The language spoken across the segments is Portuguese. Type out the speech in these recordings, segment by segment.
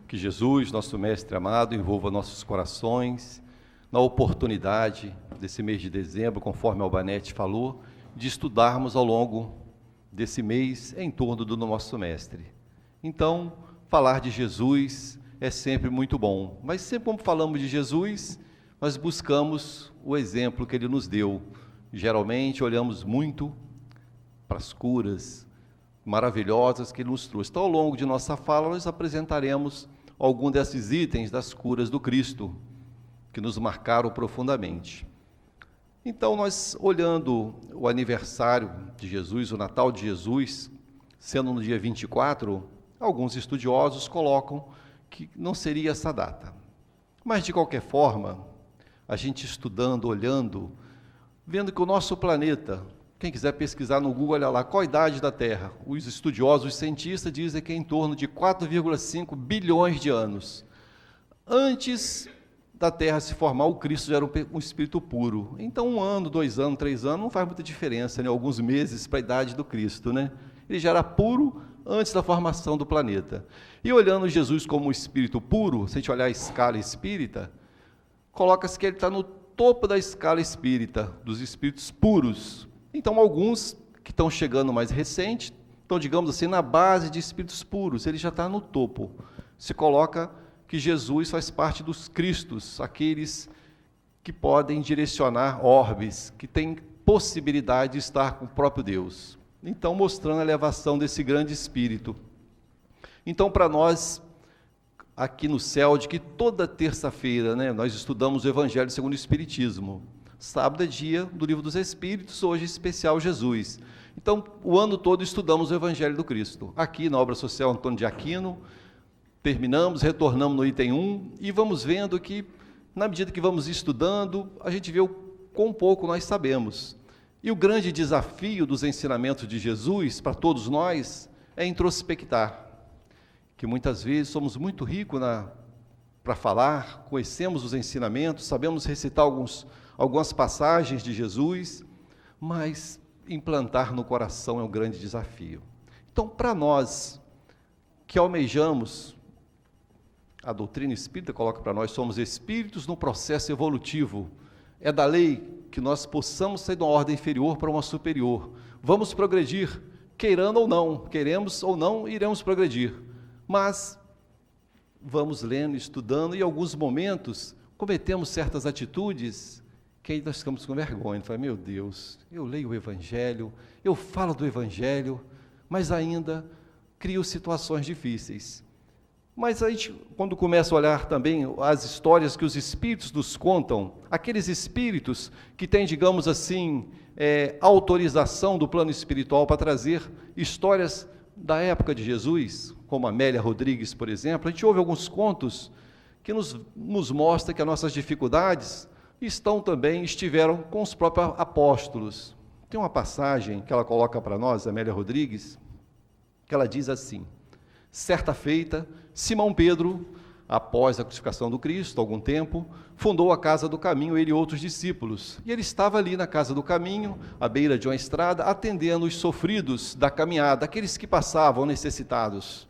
Que Jesus, nosso Mestre amado, envolva nossos corações na oportunidade desse mês de dezembro, conforme Albanete falou, de estudarmos ao longo desse mês em torno do nosso Mestre. Então, falar de Jesus é sempre muito bom, mas sempre como falamos de Jesus, nós buscamos o exemplo que Ele nos deu. Geralmente, olhamos muito para as curas maravilhosas que Ele nos trouxe. Então, ao longo de nossa fala, nós apresentaremos algum desses itens das curas do Cristo, que nos marcaram profundamente. Então, nós olhando o aniversário de Jesus, o Natal de Jesus, sendo no dia 24, alguns estudiosos colocam que não seria essa data. Mas, de qualquer forma, a gente estudando, olhando, vendo que o nosso planeta, quem quiser pesquisar no Google, olha lá, qual a idade da Terra? Os estudiosos, os cientistas dizem que é em torno de 4,5 bilhões de anos. Antes da Terra se formar, o Cristo já era um espírito puro. Então, 1 ano, 2 anos, 3 anos, não faz muita diferença, né? Alguns meses para a idade do Cristo, né? Ele já era puro antes da formação do planeta. E olhando Jesus como um espírito puro, se a gente olhar a escala espírita, coloca-se que ele está no topo da escala espírita, dos espíritos puros. Então, alguns que estão chegando mais recente, estão, digamos assim, na base de espíritos puros, ele já está no topo. Se coloca que Jesus faz parte dos Cristos, aqueles que podem direcionar orbes, que têm possibilidade de estar com o próprio Deus. Então, mostrando a elevação desse grande espírito. Então, para nós, aqui no céu, de que toda terça-feira, né, nós estudamos o Evangelho segundo o Espiritismo. Sábado é dia do Livro dos Espíritos, hoje especial Jesus. Então, o ano todo estudamos o Evangelho do Cristo. Aqui na Obra Social Antônio de Aquino, terminamos, retornamos no item 1 e vamos vendo que, na medida que vamos estudando, a gente vê o quão pouco nós sabemos. E o grande desafio dos ensinamentos de Jesus, para todos nós, é introspectar. Que muitas vezes somos muito ricos para falar, conhecemos os ensinamentos, sabemos recitar algumas passagens de Jesus, mas implantar no coração é um grande desafio. Então, para nós que almejamos, a doutrina espírita coloca para nós, somos espíritos no processo evolutivo, é da lei que nós possamos sair de uma ordem inferior para uma superior. Vamos progredir, querendo ou não, queremos ou não, iremos progredir. Mas vamos lendo, estudando, e em alguns momentos cometemos certas atitudes que aí nós ficamos com vergonha. Fala, meu Deus, eu leio o Evangelho, eu falo do Evangelho, mas ainda crio situações difíceis. Mas a gente, quando começa a olhar também as histórias que os espíritos nos contam, aqueles espíritos que têm, digamos assim, autorização do plano espiritual para trazer histórias da época de Jesus, como Amélia Rodrigues, por exemplo, a gente ouve alguns contos que nos mostram que as nossas dificuldades estiveram com os próprios apóstolos. Tem uma passagem que ela coloca para nós, Amélia Rodrigues, que ela diz assim: certa feita, Simão Pedro, após a crucificação do Cristo, algum tempo, fundou a Casa do Caminho, ele e outros discípulos. E ele estava ali na Casa do Caminho, à beira de uma estrada, atendendo os sofridos da caminhada, aqueles que passavam necessitados.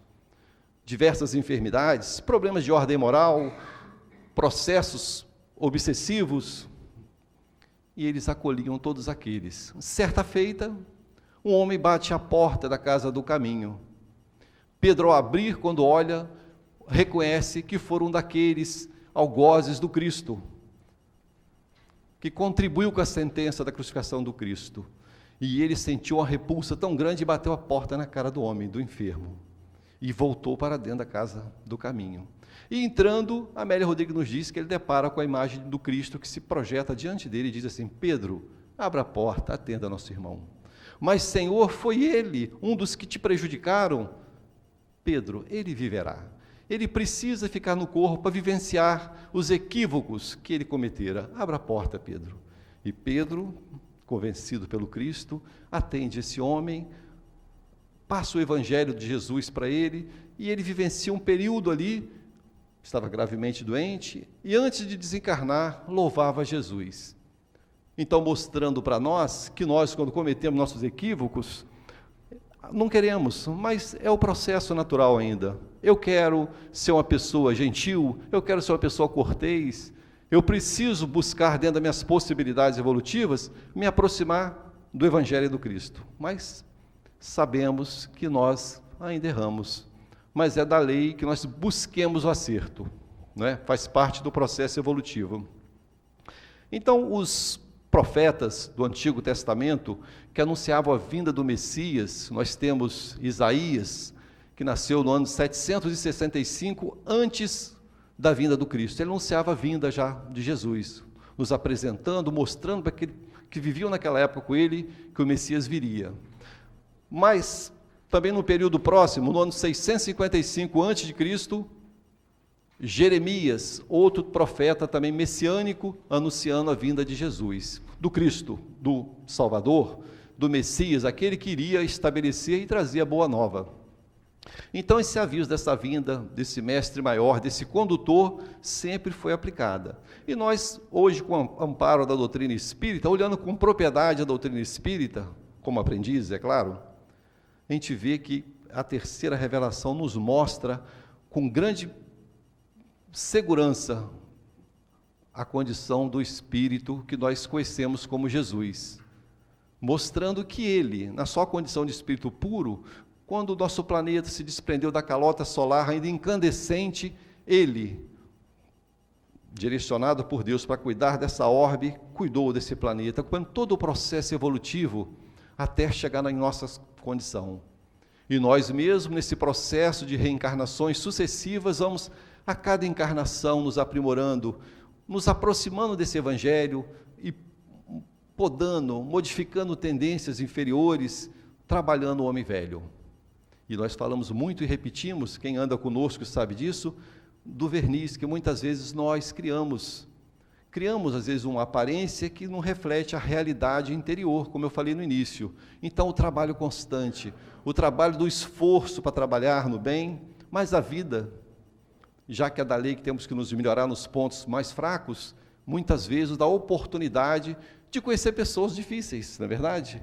Diversas enfermidades, problemas de ordem moral, processos obsessivos, e eles acolhiam todos aqueles. Certa feita, um homem bate à porta da Casa do Caminho. Pedro, ao abrir, quando olha, reconhece que foram daqueles algozes do Cristo, que contribuiu com a sentença da crucificação do Cristo. E ele sentiu uma repulsa tão grande e bateu a porta na cara do homem, do enfermo, e voltou para dentro da Casa do Caminho. E entrando, Amélia Rodrigues nos diz que ele depara com a imagem do Cristo que se projeta diante dele e diz assim: Pedro, abra a porta, atenda nosso irmão. Mas, Senhor, foi ele, um dos que te prejudicaram? Pedro, ele viverá. Ele precisa ficar no corpo para vivenciar os equívocos que ele cometera. Abra a porta, Pedro. E Pedro, convencido pelo Cristo, atende esse homem, passa o Evangelho de Jesus para ele, e ele vivencia um período ali, estava gravemente doente, e antes de desencarnar, louvava Jesus. Então, mostrando para nós que nós, quando cometemos nossos equívocos, não queremos, mas é o processo natural ainda. Eu quero ser uma pessoa gentil, eu quero ser uma pessoa cortês, eu preciso buscar, dentro das minhas possibilidades evolutivas, me aproximar do Evangelho do Cristo. Mas sabemos que nós ainda erramos, mas é da lei que nós busquemos o acerto, não é? Faz parte do processo evolutivo. Então, os profetas do Antigo Testamento, que anunciavam a vinda do Messias, nós temos Isaías, que nasceu no ano 765, antes da vinda do Cristo. Ele anunciava a vinda já de Jesus, nos apresentando, mostrando para aqueles que viviam naquela época com ele, que o Messias viria. Mas, também no período próximo, no ano 655 a.C., Jeremias, outro profeta também messiânico, anunciando a vinda de Jesus, do Cristo, do Salvador, do Messias, aquele que iria estabelecer e trazer a boa nova. Então, esse aviso dessa vinda, desse mestre maior, desse condutor, sempre foi aplicada. E nós, hoje, com o amparo da doutrina espírita, olhando com propriedade a doutrina espírita, como aprendizes, é claro, a gente vê que a terceira revelação nos mostra com grande segurança a condição do espírito que nós conhecemos como Jesus, mostrando que ele, na sua condição de espírito puro, quando o nosso planeta se desprendeu da calota solar ainda incandescente, ele, direcionado por Deus para cuidar dessa orbe, cuidou desse planeta, acompanhando todo o processo evolutivo até chegar na nossa condição. E nós mesmos, nesse processo de reencarnações sucessivas, vamos a cada encarnação nos aprimorando, nos aproximando desse Evangelho e podando, modificando tendências inferiores, trabalhando o homem velho. E nós falamos muito e repetimos, quem anda conosco sabe disso, do verniz que muitas vezes nós criamos. Criamos, às vezes, uma aparência que não reflete a realidade interior, como eu falei no início. Então, o trabalho constante, o trabalho do esforço para trabalhar no bem, mas a vida, já que é da lei que temos que nos melhorar nos pontos mais fracos, muitas vezes dá oportunidade de conhecer pessoas difíceis, não é verdade?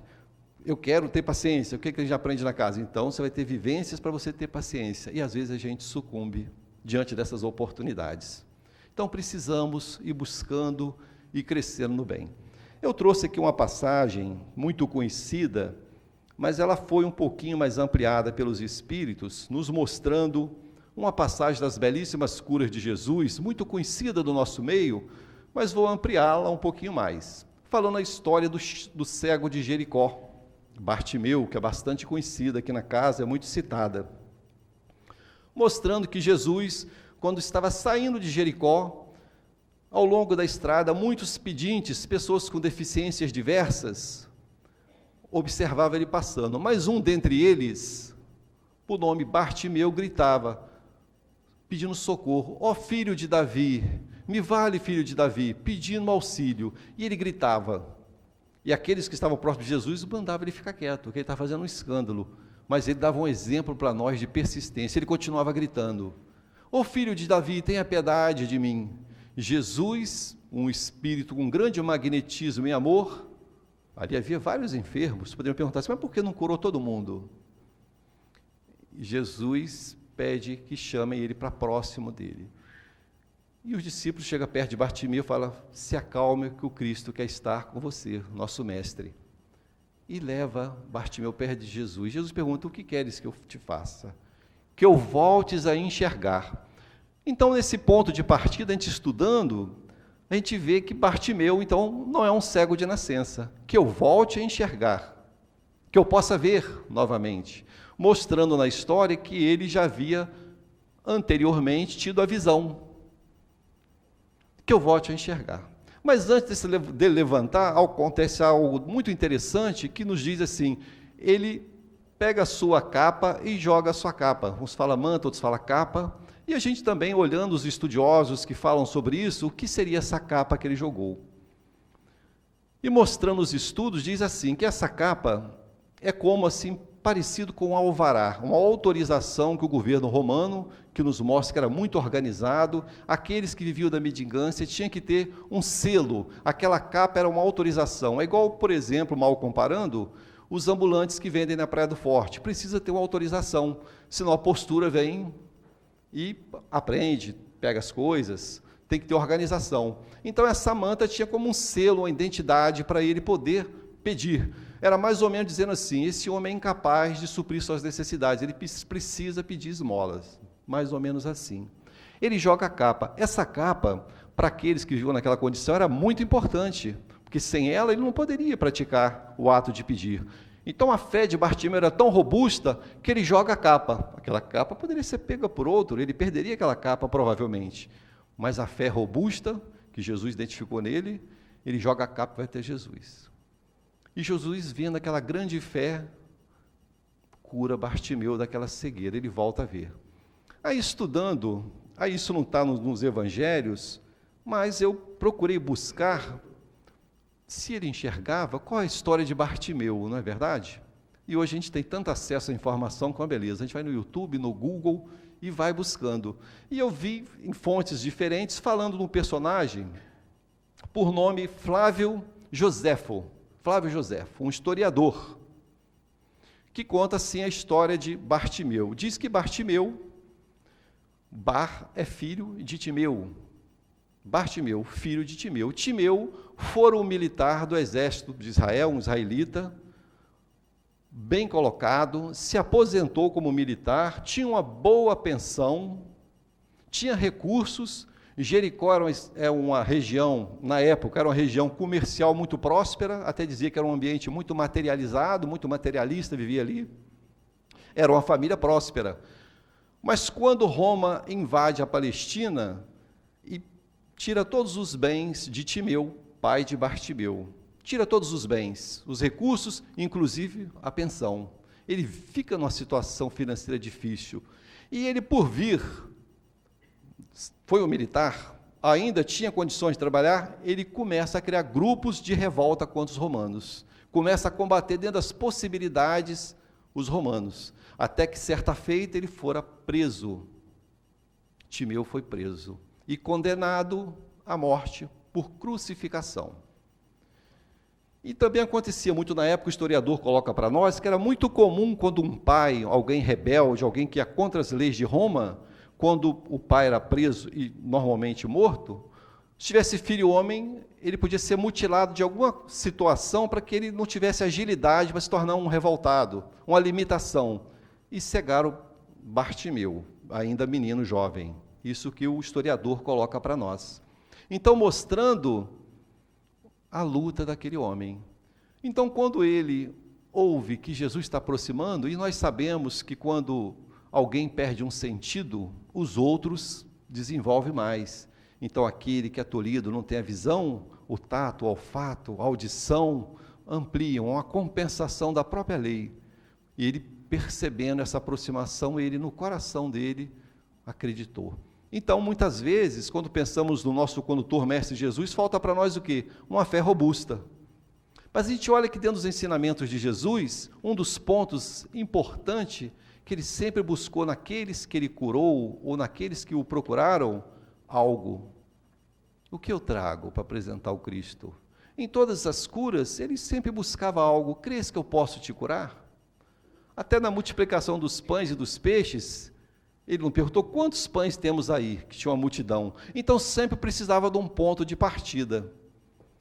Eu quero ter paciência, o que a gente aprende na casa? Então, você vai ter vivências para você ter paciência, e às vezes a gente sucumbe diante dessas oportunidades. Então, precisamos ir buscando e crescendo no bem. Eu trouxe aqui uma passagem muito conhecida, mas ela foi um pouquinho mais ampliada pelos Espíritos, nos mostrando uma passagem das belíssimas curas de Jesus, muito conhecida do nosso meio, mas vou ampliá-la um pouquinho mais. Falando a história do cego de Jericó, Bartimeu, que é bastante conhecida aqui na casa, é muito citada. Mostrando que Jesus, quando estava saindo de Jericó, ao longo da estrada, muitos pedintes, pessoas com deficiências diversas, observavam ele passando, mas um dentre eles, por nome Bartimeu, gritava, pedindo socorro, ó filho de Davi, me vale filho de Davi, pedindo auxílio, e ele gritava, e aqueles que estavam próximos de Jesus mandavam ele ficar quieto, porque ele estava fazendo um escândalo, mas ele dava um exemplo para nós de persistência, ele continuava gritando, ó filho de Davi, tenha piedade de mim. Jesus, um espírito com grande magnetismo e amor, ali havia vários enfermos, poderiam perguntar assim, mas por que não curou todo mundo? Jesus pede que chamem ele para próximo dele. E os discípulos chegam perto de Bartimeu e falam, se acalme que o Cristo quer estar com você, nosso mestre. E leva Bartimeu perto de Jesus. Jesus pergunta, o que queres que eu te faça? Que eu voltes a enxergar. Então, nesse ponto de partida, a gente estudando, a gente vê que Bartimeu, então, não é um cego de nascença. Que eu volte a enxergar, que eu possa ver novamente, mostrando na história que ele já havia anteriormente tido a visão, que eu volte a enxergar. Mas antes de levantar, acontece algo muito interessante que nos diz assim, ele pega a sua capa e joga a sua capa. Uns falam manta, outros falam capa. E a gente também, olhando os estudiosos que falam sobre isso, o que seria essa capa que ele jogou? E mostrando os estudos, diz assim, que essa capa é como assim, parecido com um alvará, uma autorização que o governo romano, que nos mostra que era muito organizado, aqueles que viviam da mendigância tinham que ter um selo, aquela capa era uma autorização. É igual, por exemplo, mal comparando, os ambulantes que vendem na Praia do Forte, precisa ter uma autorização, senão a postura vem e aprende, pega as coisas, tem que ter organização. Então essa manta tinha como um selo, uma identidade para ele poder pedir. Era mais ou menos dizendo assim, esse homem é incapaz de suprir suas necessidades, ele precisa pedir esmolas, mais ou menos assim. Ele joga a capa. Essa capa, para aqueles que viviam naquela condição, era muito importante, porque sem ela ele não poderia praticar o ato de pedir. Então a fé de Bartimeu era tão robusta que ele joga a capa. Aquela capa poderia ser pega por outro, ele perderia aquela capa provavelmente. Mas a fé robusta, que Jesus identificou nele, ele joga a capa e vai ter Jesus. E Jesus, vendo aquela grande fé, cura Bartimeu daquela cegueira, ele volta a ver. Aí estudando, aí isso não está nos evangelhos, mas eu procurei buscar se ele enxergava, qual é a história de Bartimeu, não é verdade? E hoje a gente tem tanto acesso à informação com a beleza. A gente vai no YouTube, no Google e vai buscando. E eu vi em fontes diferentes falando de um personagem por nome Flávio Joséfo, um historiador, que conta assim a história de Bartimeu. Diz que Bartimeu, Bar é filho de Timeu, Bartimeu, filho de Timeu. Timeu fora um militar do exército de Israel, um israelita, bem colocado, se aposentou como militar, tinha uma boa pensão, tinha recursos. Jericó era uma região, na época, era uma região comercial muito próspera, até dizia que era um ambiente muito materializado, muito materialista, vivia ali. Era uma família próspera. Mas quando Roma invade a Palestina e tira todos os bens de Timeu, pai de Bartimeu, tira todos os bens, os recursos, inclusive a pensão. Ele fica numa situação financeira difícil. E ele, por vir, foi um militar, ainda tinha condições de trabalhar, ele começa a criar grupos de revolta contra os romanos. Começa a combater dentro das possibilidades os romanos. Até que, certa feita, ele fora preso. Timeu foi preso e condenado à morte por crucificação. E também acontecia muito na época, o historiador coloca para nós, que era muito comum quando um pai, alguém rebelde, alguém que ia contra as leis de Roma, quando o pai era preso e normalmente morto, se tivesse filho homem, ele podia ser mutilado de alguma situação para que ele não tivesse agilidade para se tornar um revoltado, uma limitação. E cegaram Bartimeu, ainda menino jovem. Isso que o historiador coloca para nós. Então, mostrando a luta daquele homem. Então, quando ele ouve que Jesus está aproximando, e nós sabemos que quando alguém perde um sentido, os outros desenvolvem mais. Então, aquele que é tolhido, não tem a visão, o tato, o olfato, a audição, ampliam a compensação da própria lei. E ele, percebendo essa aproximação, ele no coração dele acreditou. Então, muitas vezes, quando pensamos no nosso condutor, Mestre Jesus, falta para nós o quê? Uma fé robusta. Mas a gente olha que dentro dos ensinamentos de Jesus, um dos pontos importantes que ele sempre buscou naqueles que ele curou, ou naqueles que o procuraram, algo. O que eu trago para apresentar ao Cristo? Em todas as curas, ele sempre buscava algo. Crês que eu posso te curar? Até na multiplicação dos pães e dos peixes, ele não perguntou quantos pães temos aí, que tinha uma multidão. Então, sempre precisava de um ponto de partida.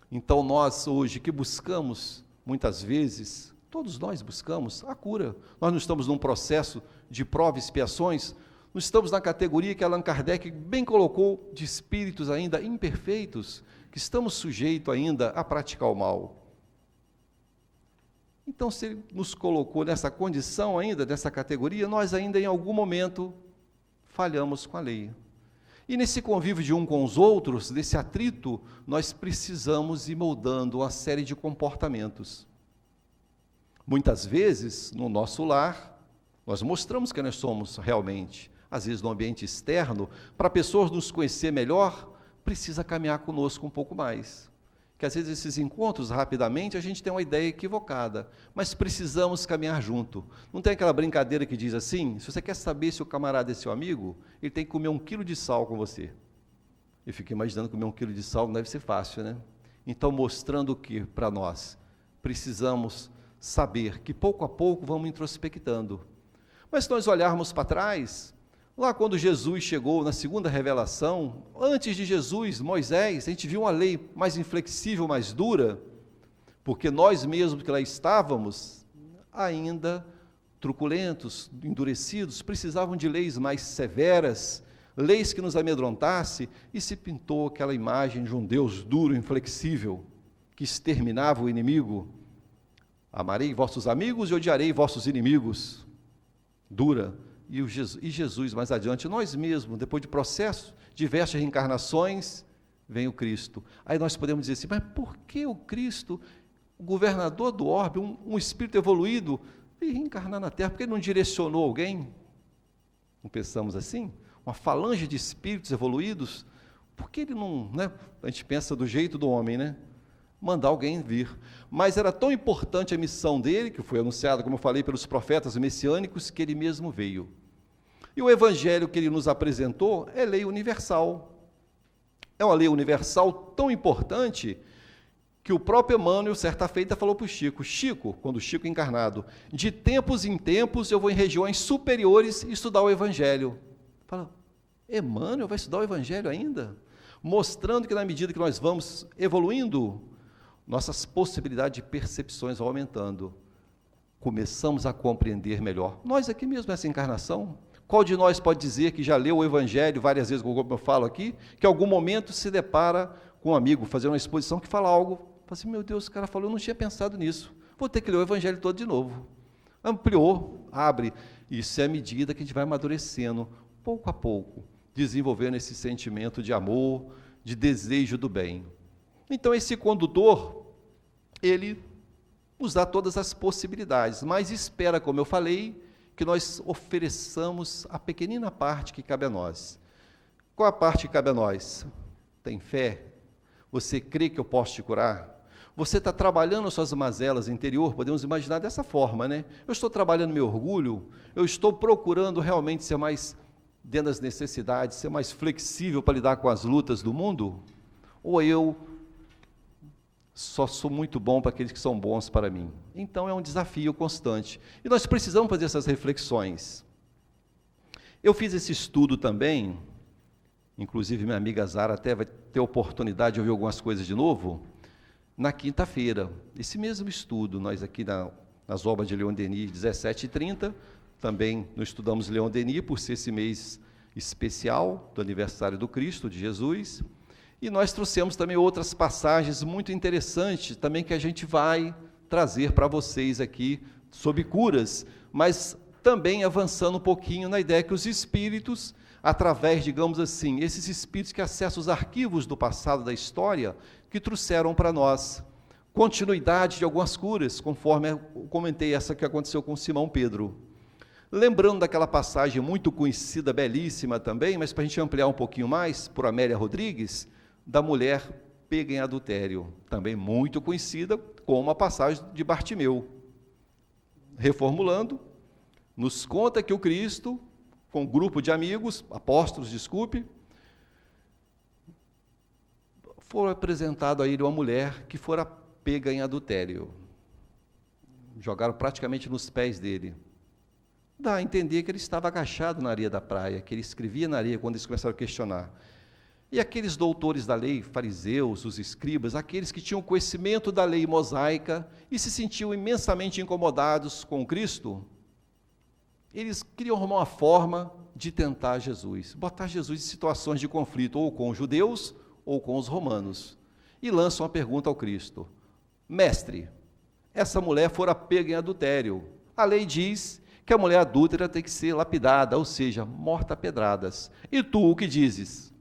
Então, nós hoje que buscamos, muitas vezes, todos nós buscamos a cura. Nós não estamos num processo de prova e expiações, não estamos na categoria que Allan Kardec bem colocou, de espíritos ainda imperfeitos, que estamos sujeitos ainda a praticar o mal. Então, se ele nos colocou nessa condição ainda, dessa categoria, nós ainda em algum momento falhamos com a lei. E nesse convívio de um com os outros, desse atrito, nós precisamos ir moldando uma série de comportamentos. Muitas vezes, no nosso lar, nós mostramos quem nós somos realmente. Às vezes, no ambiente externo, para pessoas nos conhecer melhor, precisa caminhar conosco um pouco mais. Que às vezes esses encontros, rapidamente, a gente tem uma ideia equivocada, mas precisamos caminhar junto. Não tem aquela brincadeira que diz assim, se você quer saber se o camarada é seu amigo, ele tem que comer 1 quilo de sal com você. Eu fico imaginando comer 1 quilo de sal não deve ser fácil, né? Então, mostrando o que para nós? Precisamos saber que pouco a pouco vamos introspectando. Mas se nós olharmos para trás, Lá quando Jesus chegou na segunda revelação, antes de Jesus, Moisés, a gente viu uma lei mais inflexível, mais dura, porque nós mesmos que lá estávamos, ainda truculentos, endurecidos, precisavam de leis mais severas, leis que nos amedrontassem, e se pintou aquela imagem de um Deus duro, inflexível, que exterminava o inimigo. Amarei vossos amigos e odiarei vossos inimigos. Dura. E Jesus, mais adiante, nós mesmos, depois de processo, diversas reencarnações, vem o Cristo. Aí nós podemos dizer assim, mas por que o Cristo, o governador do orbe, um espírito evoluído, veio reencarnar na Terra? Por que ele não direcionou alguém? Não pensamos assim? Uma falange de espíritos evoluídos? Por que ele não, né? A gente pensa do jeito do homem, né? Mandar alguém vir. Mas era tão importante a missão dele, que foi anunciada, como eu falei, pelos profetas messiânicos, que ele mesmo veio. E o evangelho que ele nos apresentou é lei universal. É uma lei universal tão importante que o próprio Emmanuel, certa feita, falou para o Chico, Chico, quando o Chico encarnado, de tempos em tempos eu vou em regiões superiores estudar o evangelho. Fala, Emmanuel vai estudar o evangelho ainda? Mostrando que na medida que nós vamos evoluindo, nossas possibilidades de percepções vão aumentando. Começamos a compreender melhor. Nós aqui mesmo, nessa encarnação, qual de nós pode dizer que já leu o Evangelho várias vezes, como eu falo aqui, que em algum momento se depara com um amigo, fazendo uma exposição que fala algo, fala assim, meu Deus, o cara falou, eu não tinha pensado nisso, vou ter que ler o Evangelho todo de novo. Ampliou, abre. Isso é a medida que a gente vai amadurecendo, pouco a pouco, desenvolvendo esse sentimento de amor, de desejo do bem. Então, esse condutor, ele nos dá todas as possibilidades, mas espera, como eu falei, que nós ofereçamos a pequenina parte que cabe a nós. Qual a parte que cabe a nós? Tem fé? Você crê que eu posso te curar? Você está trabalhando as suas mazelas interior? Podemos imaginar dessa forma, né? Eu estou trabalhando meu orgulho? Eu estou procurando realmente ser mais, dentro das necessidades, ser mais flexível para lidar com as lutas do mundo? Ou eu só sou muito bom para aqueles que são bons para mim? Então é um desafio constante. E nós precisamos fazer essas reflexões. Eu fiz esse estudo também, inclusive minha amiga Zara até vai ter oportunidade de ouvir algumas coisas de novo, na quinta-feira. Esse mesmo estudo, nós aqui nas obras de Leon Denis, 17h30, também nós estudamos Leon Denis, por ser esse mês especial do aniversário do Cristo, de Jesus. E nós trouxemos também outras passagens muito interessantes, também que a gente vai trazer para vocês aqui, sobre curas, mas também avançando um pouquinho na ideia que os espíritos, através, digamos assim, esses espíritos que acessam os arquivos do passado da história, que trouxeram para nós continuidade de algumas curas, conforme eu comentei essa que aconteceu com Simão Pedro. Lembrando daquela passagem muito conhecida, belíssima também, mas para a gente ampliar um pouquinho mais, por Amélia Rodrigues, da mulher pega em adultério, também muito conhecida como a passagem de Bartimeu. Reformulando, nos conta que o Cristo, com um grupo de amigos, apóstolos, desculpe, foi apresentado a ele uma mulher que fora pega em adultério. Jogaram praticamente nos pés dele. Dá a entender que ele estava agachado na areia da praia, que ele escrevia na areia quando eles começaram a questionar. E aqueles doutores da lei, fariseus, os escribas, aqueles que tinham conhecimento da lei mosaica e se sentiam imensamente incomodados com Cristo, eles queriam arrumar uma forma de tentar Jesus, botar Jesus em situações de conflito, ou com os judeus, ou com os romanos. E lançam uma pergunta ao Cristo: Mestre, essa mulher fora pega em adultério. A lei diz que a mulher adúltera tem que ser lapidada, ou seja, morta a pedradas. E tu o que dizes?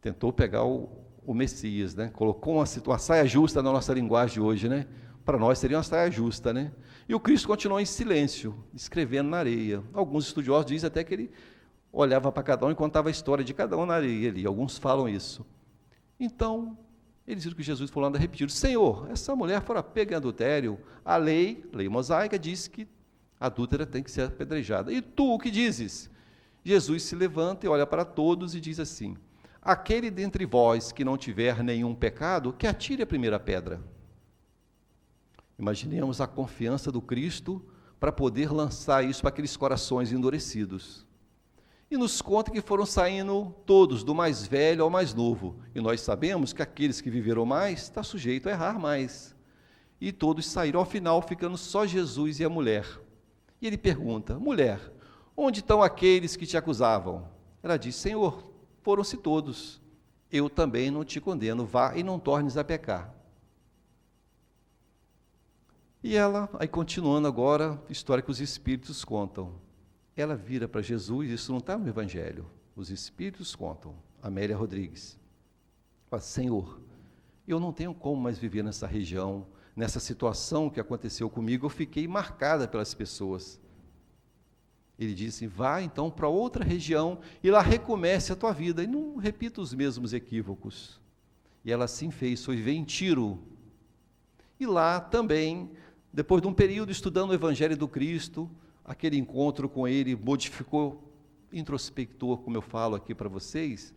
Tentou pegar o Messias, né? Colocou uma saia justa na nossa linguagem de hoje, né? Para nós seria uma saia justa, né? E o Cristo continuou em silêncio, escrevendo na areia. Alguns estudiosos dizem até que ele olhava para cada um e contava a história de cada um na areia ali. Alguns falam isso. Então, eles viram que Jesus falou lá, repetiram: Senhor, essa mulher fora pega em adultério. A lei mosaica, diz que a adúltera tem que ser apedrejada. E tu o que dizes? Jesus se levanta e olha para todos e diz assim: aquele dentre vós que não tiver nenhum pecado, que atire a primeira pedra. Imaginemos a confiança do Cristo para poder lançar isso para aqueles corações endurecidos. E nos conta que foram saindo todos, do mais velho ao mais novo. E nós sabemos que aqueles que viveram mais, está sujeito a errar mais. E todos saíram, ao final, ficando só Jesus e a mulher. E ele pergunta: mulher, onde estão aqueles que te acusavam? Ela diz: Senhor, foram-se todos. Eu também não te condeno, vá e não tornes a pecar. E ela, aí continuando agora, a história que os Espíritos contam. Ela vira para Jesus, isso não está no Evangelho, os Espíritos contam, Amélia Rodrigues. Fala: Senhor, eu não tenho como mais viver nessa região, nessa situação que aconteceu comigo, eu fiquei marcada pelas pessoas. Ele disse: vá então para outra região e lá recomece a tua vida, e não repita os mesmos equívocos. E ela assim fez, foi ver em Tiro. E lá também, depois de um período estudando o Evangelho do Cristo, aquele encontro com ele modificou, introspectou, como eu falo aqui para vocês,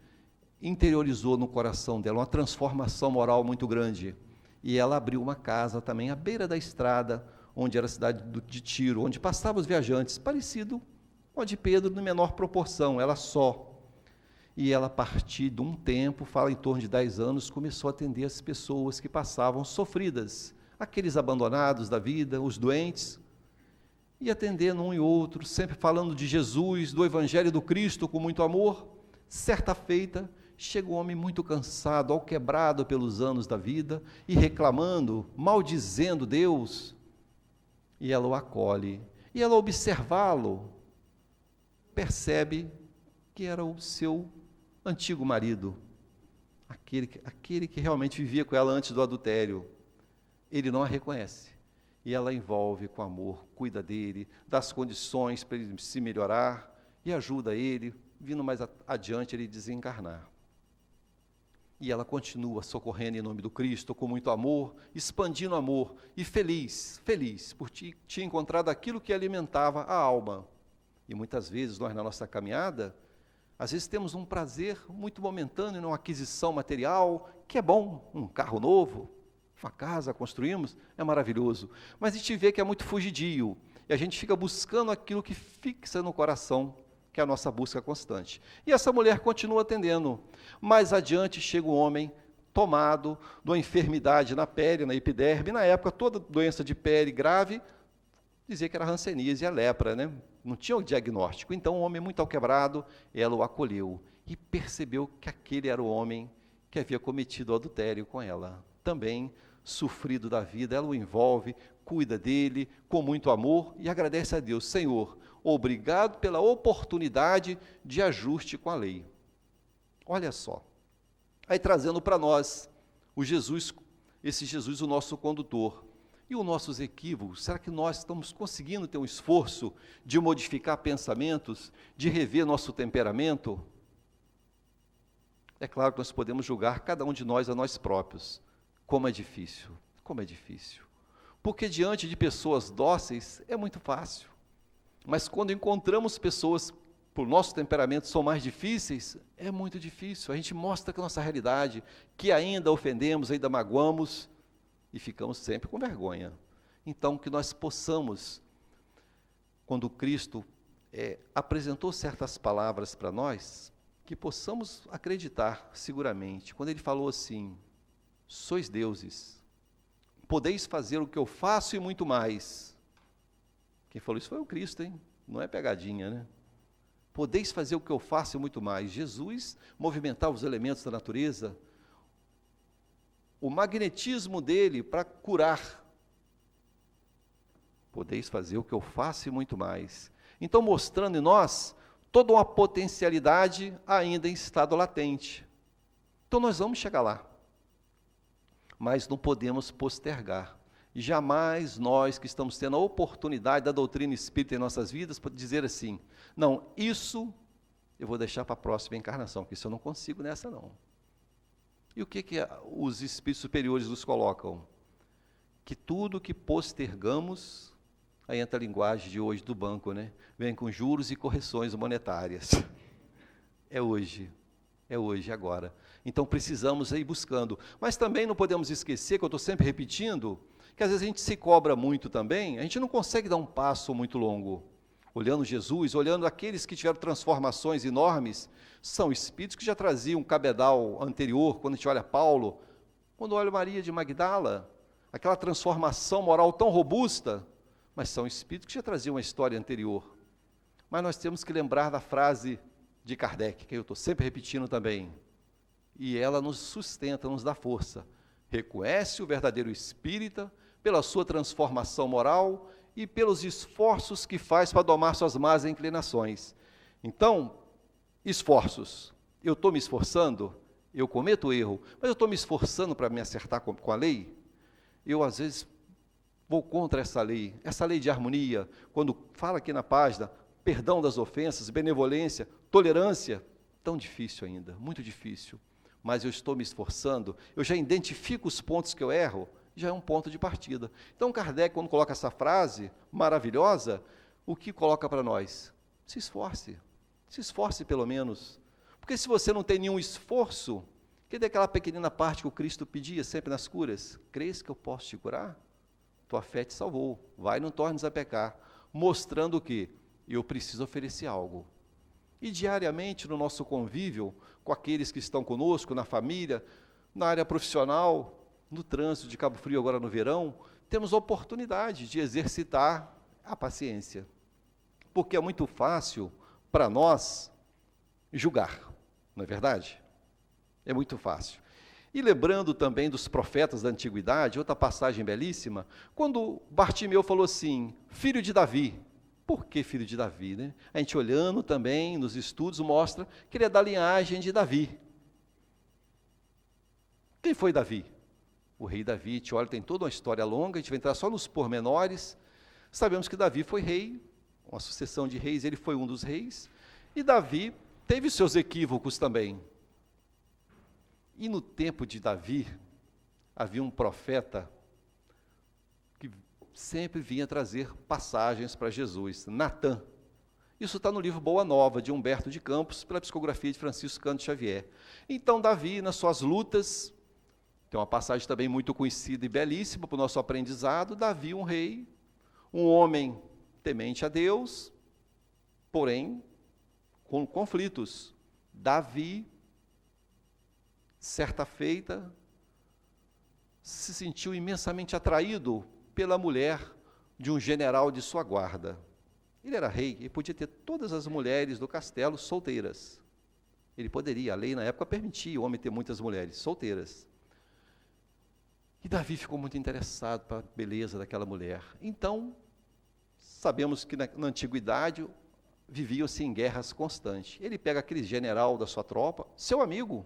interiorizou no coração dela uma transformação moral muito grande. E ela abriu uma casa também à beira da estrada, onde era a cidade de Tiro, onde passavam os viajantes, parecido com a de Pedro, em menor proporção, ela só. E ela, a partir de um tempo, fala em torno de 10 anos, começou a atender as pessoas que passavam sofridas, aqueles abandonados da vida, os doentes, e atendendo um e outro, sempre falando de Jesus, do Evangelho do Cristo, com muito amor. Certa feita, chega um homem muito cansado, alquebrado pelos anos da vida, e reclamando, maldizendo Deus, e ela o acolhe, e ela, observá-lo, percebe que era o seu antigo marido, aquele que realmente vivia com ela antes do adultério. Ele não a reconhece, e ela envolve com amor, cuida dele, dá as condições para ele se melhorar, e ajuda ele, vindo mais adiante ele desencarnar. E ela continua socorrendo em nome do Cristo, com muito amor, expandindo amor, e feliz por ter encontrado aquilo que alimentava a alma. E muitas vezes nós, na nossa caminhada, às vezes temos um prazer muito momentâneo numa aquisição material, que é bom, um carro novo, uma casa construímos, é maravilhoso, mas a gente vê que é muito fugidio, e a gente fica buscando aquilo que fixa no coração, que é a nossa busca constante. E essa mulher continua atendendo. Mais adiante chega um homem tomado de uma enfermidade na pele, na epiderme. Na época, toda doença de pele grave, dizia que era hanseníase e a lepra, né? Não tinha o diagnóstico. Então, um homem muito alquebrado, ela o acolheu e percebeu que aquele era o homem que havia cometido o adultério com ela. Também sofrido da vida, ela o envolve, cuida dele com muito amor e agradece a Deus: Senhor, obrigado pela oportunidade de ajuste com a lei. Olha só, aí trazendo para nós o Jesus, esse Jesus, o nosso condutor, e os nossos equívocos. Será que nós estamos conseguindo ter um esforço de modificar pensamentos, de rever nosso temperamento? É claro que nós podemos julgar cada um de nós a nós próprios. Como é difícil, como é difícil. Porque diante de pessoas dóceis é muito fácil. Mas quando encontramos pessoas, por nosso temperamento, são mais difíceis, é muito difícil. A gente mostra que a nossa realidade, que ainda ofendemos, ainda magoamos, e ficamos sempre com vergonha. Então, que nós possamos, quando Cristo apresentou certas palavras para nós, que possamos acreditar seguramente. Quando ele falou assim: sois deuses, podeis fazer o que eu faço e muito mais. Quem falou isso foi o Cristo, hein? Não é pegadinha, né? Podeis fazer o que eu faço e muito mais. Jesus movimentava os elementos da natureza, o magnetismo dele para curar. Podeis fazer o que eu faço e muito mais. Então, mostrando em nós toda uma potencialidade ainda em estado latente. Então, nós vamos chegar lá, mas não podemos postergar. E jamais nós que estamos tendo a oportunidade da doutrina espírita em nossas vidas, dizer assim: não, isso eu vou deixar para a próxima encarnação, porque isso eu não consigo nessa não. E o que os espíritos superiores nos colocam? Que tudo que postergamos, aí entra a linguagem de hoje do banco, né? Vem com juros e correções monetárias. É hoje, agora. Então precisamos ir buscando. Mas também não podemos esquecer, que eu estou sempre repetindo, que às vezes a gente se cobra muito também, a gente não consegue dar um passo muito longo. olhando Jesus, olhando aqueles que tiveram transformações enormes, são espíritos que já traziam um cabedal anterior. Quando a gente olha Paulo, quando olha Maria de Magdala, aquela transformação moral tão robusta, mas são espíritos que já traziam uma história anterior. Mas nós temos que lembrar da frase de Kardec, que eu estou sempre repetindo também, e ela nos sustenta, nos dá força. Reconhece o verdadeiro espírita pela sua transformação moral e pelos esforços que faz para domar suas más inclinações. Então, esforços. Eu estou me esforçando, eu cometo erro, mas eu estou me esforçando para me acertar com a lei. Eu, às vezes, vou contra essa lei de harmonia, quando fala aqui na página, perdão das ofensas, benevolência, tolerância, tão difícil ainda, muito difícil. Mas eu estou me esforçando, eu já identifico os pontos que eu erro, já é um ponto de partida. Então, Kardec, quando coloca essa frase maravilhosa, o que coloca para nós? Se esforce pelo menos. Porque se você não tem nenhum esforço, que daquela pequenina parte que o Cristo pedia sempre nas curas, crês que eu posso te curar? Tua fé te salvou, vai, não tornes a pecar, mostrando o quê? Eu preciso oferecer algo. E diariamente no nosso convívio, com aqueles que estão conosco, na família, na área profissional, no trânsito de Cabo Frio agora no verão, temos oportunidade de exercitar a paciência. Porque é muito fácil para nós julgar, não é verdade? É muito fácil. E lembrando também dos profetas da antiguidade, outra passagem belíssima, quando Bartimeu falou assim, filho de Davi. Por que filho de Davi, né? A gente olhando também nos estudos mostra que ele é da linhagem de Davi. Quem foi Davi? O rei Davi, a gente olha, tem toda uma história longa, a gente vai entrar só nos pormenores. Sabemos que Davi foi rei, uma sucessão de reis, ele foi um dos reis, e Davi teve seus equívocos também. E no tempo de Davi, havia um profeta que sempre vinha trazer passagens para Jesus, Natã. Isso está no livro Boa Nova, de Humberto de Campos, pela psicografia de Francisco Cândido Xavier. Então, Davi, nas suas lutas, tem uma passagem também muito conhecida e belíssima para o nosso aprendizado, Davi, um rei, um homem temente a Deus, porém, com conflitos. Davi, certa feita, se sentiu imensamente atraído pela mulher de um general de sua guarda. Ele era rei e podia ter todas as mulheres do castelo solteiras. Ele poderia, a lei na época permitia o homem ter muitas mulheres solteiras. E Davi ficou muito interessado pela beleza daquela mulher. Então, sabemos que na antiguidade viviam-se em guerras constantes. Ele pega aquele general da sua tropa, seu amigo,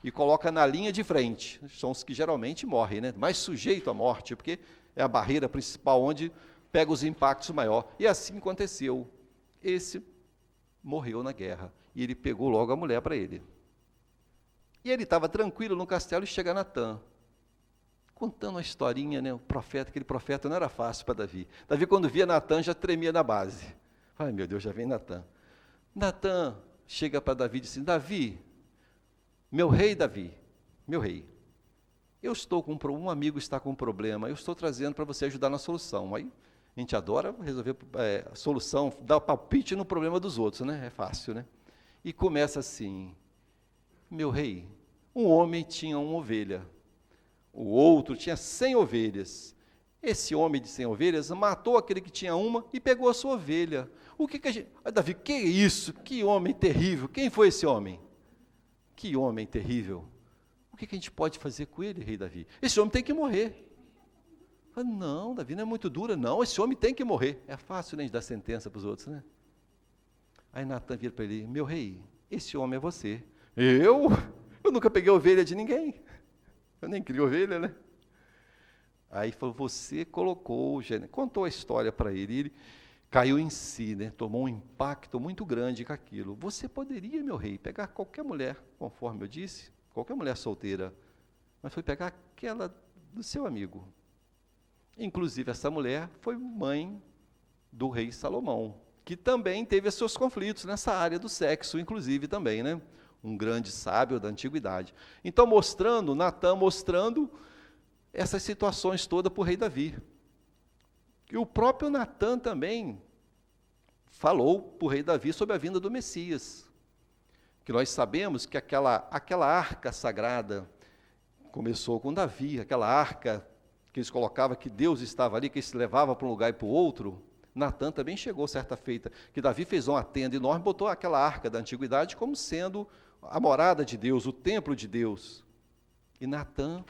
e coloca na linha de frente. São os que geralmente morrem, né? Mais sujeito à morte, porque é a barreira principal onde pega os impactos maior. E assim aconteceu. Esse morreu na guerra. E ele pegou logo a mulher para ele. E ele estava tranquilo no castelo e chega Natã, contando uma historinha, né? O profeta, aquele profeta não era fácil para Davi. Davi, quando via Natã, já tremia na base. Ai, meu Deus, já vem Natã. Natã chega para Davi e diz assim, Davi, meu rei Davi, meu rei, eu estou com um amigo está com um problema, eu estou trazendo para você ajudar na solução. Aí a gente adora resolver a solução, dar palpite no problema dos outros, né? É fácil, né? E começa assim, meu rei, um homem tinha uma ovelha, o outro tinha 100 ovelhas. Esse homem de 100 ovelhas matou aquele que tinha uma e pegou a sua ovelha. O que a gente... Davi, que é isso? Que homem terrível. Quem foi esse homem? Que homem terrível. O que a gente pode fazer com ele, rei Davi? Esse homem tem que morrer. Não, Davi, não é muito dura. Não, esse homem tem que morrer. É fácil, né, de dar sentença para os outros, né? Aí Natã vira para ele, meu rei, esse homem é você. Eu? Eu nunca peguei ovelha de ninguém. Eu nem crio ovelha, né? Aí falou, você colocou, contou a história para ele, e ele caiu em si, né? Tomou um impacto muito grande com aquilo. Você poderia, meu rei, pegar qualquer mulher, conforme eu disse, qualquer mulher solteira, mas foi pegar aquela do seu amigo. Inclusive, essa mulher foi mãe do rei Salomão, que também teve seus conflitos nessa área do sexo, inclusive também, né? Um grande sábio da antiguidade. Então, Natã mostrando essas situações todas para o rei Davi. E o próprio Natã também falou para o rei Davi sobre a vinda do Messias, que nós sabemos que aquela arca sagrada começou com Davi, aquela arca que eles colocavam que Deus estava ali, que eles levava para um lugar e para o outro. Natã também chegou certa feita, que Davi fez uma tenda enorme, botou aquela arca da antiguidade como sendo a morada de Deus, o templo de Deus. E Natã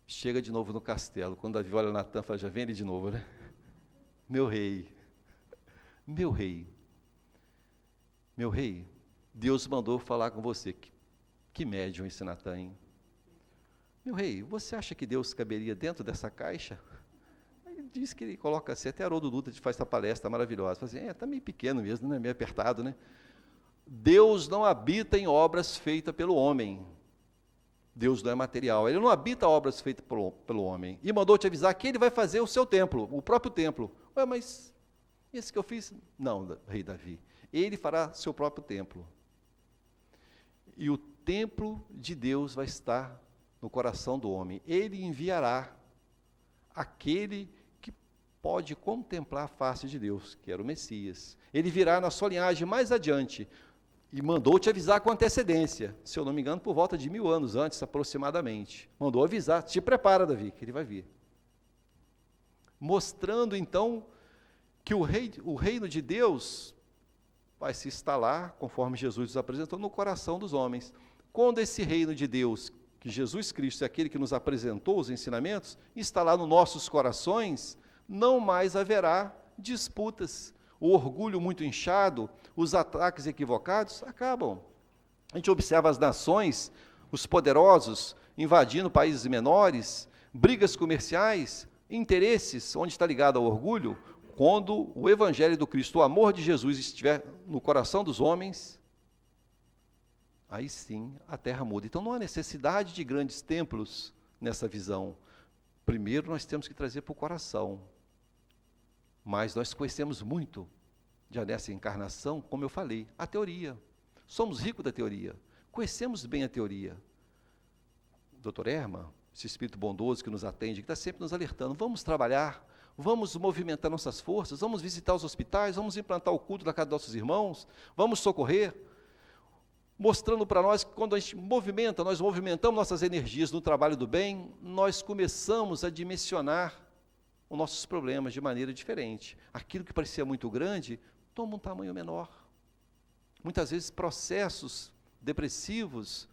chega de novo no castelo. Quando Davi olha Natã, fala, já vem ele de novo, né? Meu rei, meu rei, meu rei, Deus mandou falar com você. Que médium esse Natã, hein? Meu rei, você acha que Deus caberia dentro dessa caixa? Ele diz que ele coloca assim, até Haroldo Dutra faz essa palestra maravilhosa. Fala assim, está meio pequeno mesmo, né? Meio apertado, né? Deus não habita em obras feitas pelo homem. Deus não é material. Ele não habita obras feitas pelo homem. E mandou te avisar que ele vai fazer o seu templo, o próprio templo. Ué, mas esse que eu fiz? Não, rei Davi. Ele fará seu próprio templo. E o templo de Deus vai estar no coração do homem. Ele enviará aquele que pode contemplar a face de Deus, que era o Messias. Ele virá na sua linhagem mais adiante, e mandou te avisar com antecedência, se eu não me engano, por volta de 1000 anos antes, aproximadamente. Mandou avisar, te prepara, Davi, que ele vai vir. Mostrando, então, que o reino de Deus vai se instalar, conforme Jesus nos apresentou, no coração dos homens. Quando esse reino de Deus, que Jesus Cristo é aquele que nos apresentou os ensinamentos, instalar nos nossos corações, não mais haverá disputas. O orgulho muito inchado, os ataques equivocados, acabam. A gente observa as nações, os poderosos, invadindo países menores, brigas comerciais, interesses, onde está ligado ao orgulho. Quando o Evangelho do Cristo, o amor de Jesus estiver no coração dos homens, aí sim a terra muda. Então não há necessidade de grandes templos nessa visão. Primeiro nós temos que trazer para o coração. Mas nós conhecemos muito, já nessa encarnação, como eu falei, a teoria. Somos ricos da teoria. Conhecemos bem a teoria. Doutor Erma, esse espírito bondoso que nos atende, que está sempre nos alertando, vamos trabalhar, vamos movimentar nossas forças, vamos visitar os hospitais, vamos implantar o culto na casa dos nossos irmãos, vamos socorrer, mostrando para nós que quando a gente movimenta, nós movimentamos nossas energias no trabalho do bem, nós começamos a dimensionar os nossos problemas de maneira diferente. Aquilo que parecia muito grande, toma um tamanho menor. Muitas vezes processos depressivos,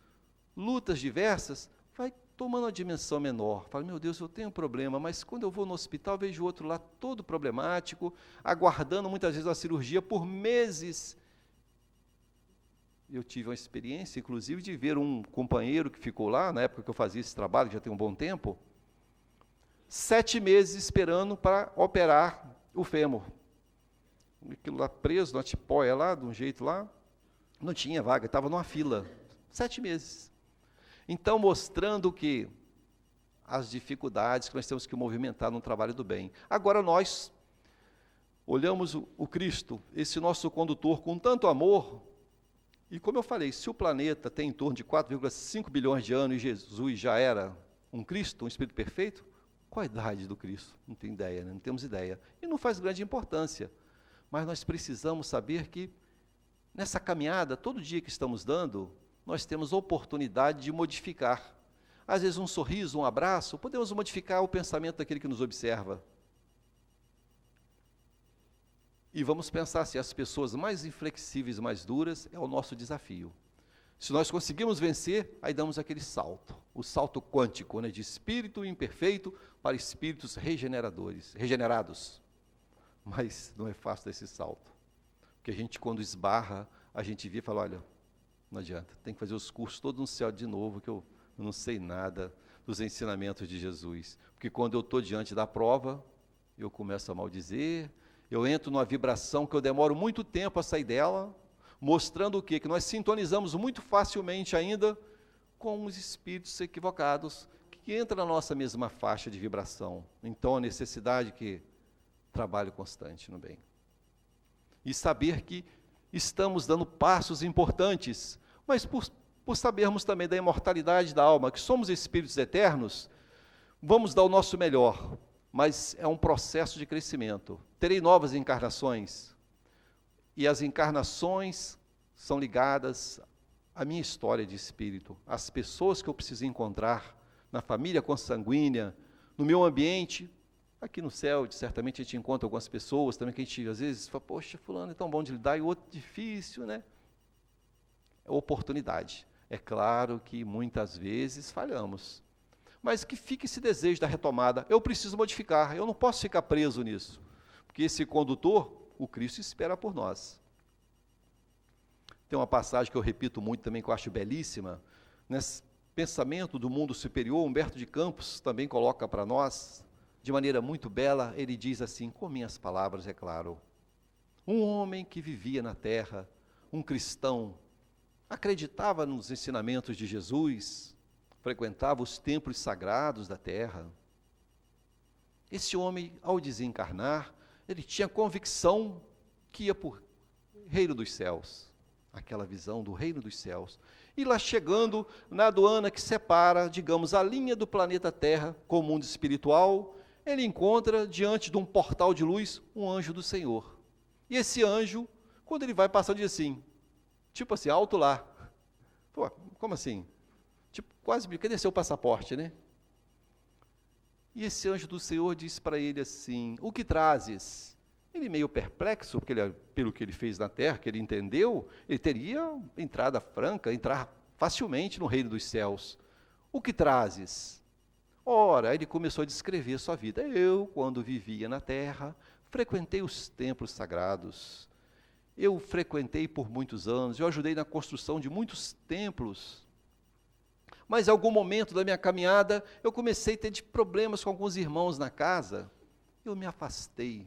lutas diversas, vai tomando uma dimensão menor. Fala, meu Deus, eu tenho um problema, mas quando eu vou no hospital, vejo outro lá todo problemático, aguardando muitas vezes a cirurgia por meses. Eu tive uma experiência, inclusive, de ver um companheiro que ficou lá, na época que eu fazia esse trabalho, que já tem um bom tempo, 7 meses esperando para operar o fêmur. Aquilo lá preso, na tipóia lá, de um jeito lá, não tinha vaga, estava numa fila. 7 meses. Então, mostrando que as dificuldades que nós temos que movimentar no trabalho do bem. Agora nós olhamos o Cristo, esse nosso condutor, com tanto amor, e como eu falei, se o planeta tem em torno de 4,5 bilhões de anos e Jesus já era um Cristo, um Espírito perfeito, qual a idade do Cristo? Não tem ideia, né? Não temos ideia. E não faz grande importância. Mas nós precisamos saber que, nessa caminhada, todo dia que estamos dando, nós temos oportunidade de modificar. Às vezes um sorriso, um abraço, podemos modificar o pensamento daquele que nos observa. E vamos pensar se as pessoas mais inflexíveis, mais duras, é o nosso desafio. Se nós conseguimos vencer, aí damos aquele salto, o salto quântico, né, de espírito imperfeito para espíritos regenerados. Mas não é fácil esse salto. Porque a gente, quando esbarra, a gente vê e fala, olha, não adianta, tem que fazer os cursos todos no céu de novo, que eu não sei nada dos ensinamentos de Jesus. Porque quando eu estou diante da prova, eu começo a maldizer, eu entro numa vibração que eu demoro muito tempo a sair dela, mostrando o quê? Que nós sintonizamos muito facilmente ainda com os espíritos equivocados, que entram na nossa mesma faixa de vibração. Então, a necessidade que trabalho constante no bem. E saber que estamos dando passos importantes, mas por sabermos também da imortalidade da alma, que somos espíritos eternos, vamos dar o nosso melhor, mas é um processo de crescimento. Terei novas encarnações. E as encarnações são ligadas à minha história de espírito, às pessoas que eu preciso encontrar na família consanguínea, no meu ambiente. Aqui no céu, certamente a gente encontra algumas pessoas também que a gente às vezes fala, poxa, fulano é tão bom de lidar, e o outro difícil, né? É oportunidade. É claro que muitas vezes falhamos, mas que fique esse desejo da retomada. Eu preciso modificar, eu não posso ficar preso nisso, porque esse condutor, o Cristo, espera por nós. Tem uma passagem que eu repito muito também, que eu acho belíssima, nesse pensamento do mundo superior, Humberto de Campos também coloca para nós, de maneira muito bela, ele diz assim, com minhas palavras, é claro, um homem que vivia na terra, um cristão, acreditava nos ensinamentos de Jesus, frequentava os templos sagrados da terra. Esse homem, ao desencarnar, ele tinha convicção que ia por reino dos céus, aquela visão do reino dos céus. E lá chegando na aduana que separa, digamos, a linha do planeta Terra com o mundo espiritual, ele encontra diante de um portal de luz um anjo do Senhor. E esse anjo, quando ele vai passando, diz assim, tipo assim, alto lá. Pô, como assim? Tipo, quase, cadê seu passaporte, né? E esse anjo do Senhor diz para ele assim, o que trazes? Ele meio perplexo, porque pelo que ele fez na terra, que ele entendeu, ele teria entrada franca, entrar facilmente no reino dos céus. O que trazes? Ora, ele começou a descrever sua vida. Eu, quando vivia na terra, frequentei os templos sagrados. Eu frequentei por muitos anos, eu ajudei na construção de muitos templos. Mas em algum momento da minha caminhada, eu comecei a ter problemas com alguns irmãos na casa. Eu me afastei.